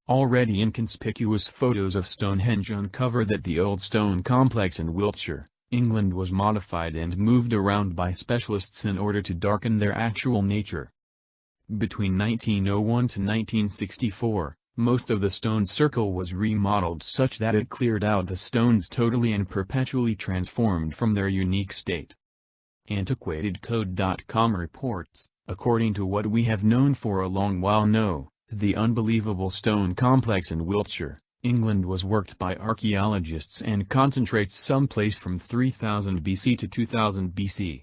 Already inconspicuous photos of Stonehenge uncover that the old stone complex in Wiltshire, England was modified and moved around by specialists in order to darken their actual nature. Between 1901 to 1964, most of the stone circle was remodeled such that it cleared out the stones totally and perpetually transformed from their unique state. AntiquatedCode.com reports, according to what we have known for a long while now, the unbelievable stone complex in Wiltshire, England was worked by archaeologists and concentrates someplace from 3000 BC to 2000 BC.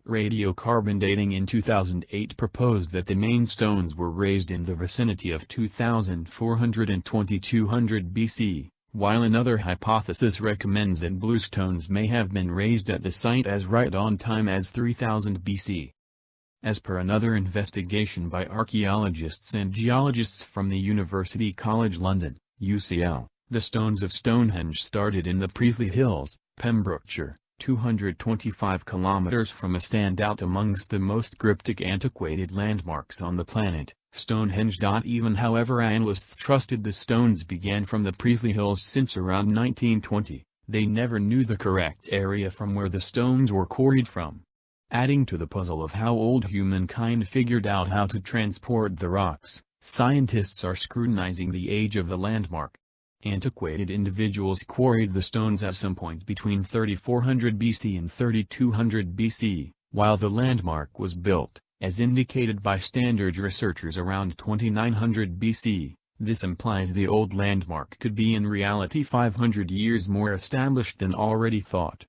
Radiocarbon dating in 2008 proposed that the main stones were raised in the vicinity of 2400 and 2200 BC, while another hypothesis recommends that blue stones may have been raised at the site as right on time as 3000 BC. As per another investigation by archaeologists and geologists from the University College London, UCL, the stones of Stonehenge started in the Priestley Hills, Pembrokeshire, 225 kilometers from a standout amongst the most cryptic antiquated landmarks on the planet, Stonehenge. Even however analysts trusted the stones began from the Priestley Hills since around 1920, they never knew the correct area from where the stones were quarried from. Adding to the puzzle of how old humankind figured out how to transport the rocks, scientists are scrutinizing the age of the landmark. Antiquated individuals quarried the stones at some point between 3400 BC and 3200 BC, while the landmark was built, as indicated by standard researchers, around 2900 BC. This implies the old landmark could be in reality 500 years more established than already thought.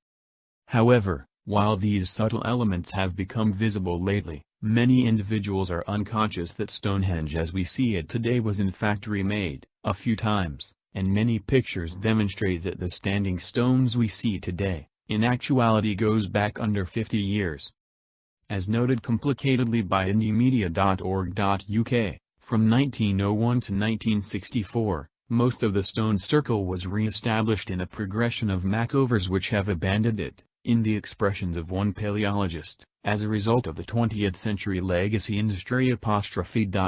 However, while these subtle elements have become visible lately, many individuals are unconscious that Stonehenge as we see it today was in fact remade, a few times, and many pictures demonstrate that the standing stones we see today, in actuality goes back under 50 years. As noted complicatedly by indiemedia.org.uk, from 1901 to 1964, most of the stone circle was re-established in a progression of makeovers which have abandoned it, in the expressions of one paleologist, as a result of the 20th century legacy industry.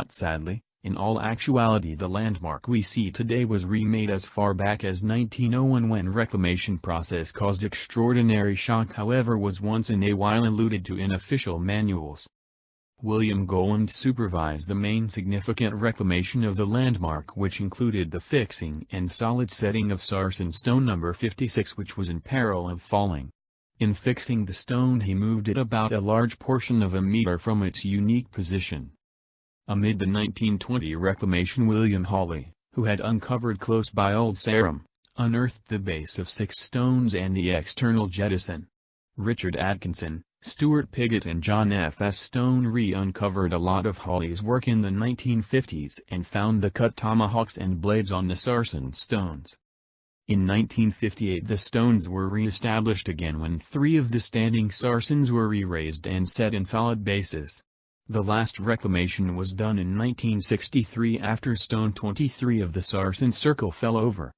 Sadly, in all actuality the landmark we see today was remade as far back as 1901 when reclamation process caused extraordinary shock, however was once in a while alluded to in official manuals. William Goland supervised the main significant reclamation of the landmark, which included the fixing and solid setting of sarsen stone number 56, which was in peril of falling. In fixing the stone he moved it about a large portion of a meter from its unique position. Amid the 1920 reclamation, William Hawley, who had uncovered close by Old Sarum, unearthed the base of 6 stones and the external jettison. Richard Atkinson, Stuart Piggott and John F. S. Stone re-uncovered a lot of Hawley's work in the 1950s and found the cut tomahawks and blades on the sarsen stones. In 1958 the stones were re-established again when 3 of the standing sarsens were re-raised and set in solid bases. The last reclamation was done in 1963 after stone 23 of the sarsen circle fell over.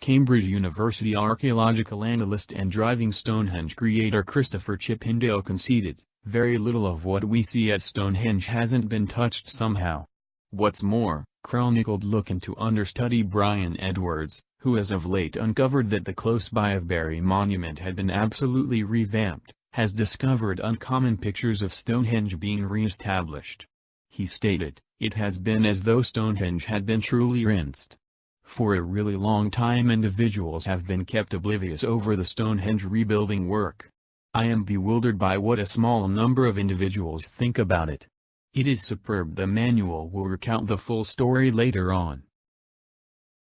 Cambridge University archaeological analyst and driving Stonehenge creator Christopher Chippendale conceded, "Very little of what we see at Stonehenge hasn't been touched somehow." What's more, chronicled look into understudy Brian Edwards, who has of late uncovered that the close-by of Bury Monument had been absolutely revamped, has discovered uncommon pictures of Stonehenge being re-established. He stated, "It has been as though Stonehenge had been truly rinsed." For a really long time individuals have been kept oblivious over the Stonehenge rebuilding work. I am bewildered by what a small number of individuals think about it. It is superb. The manual will recount the full story later on.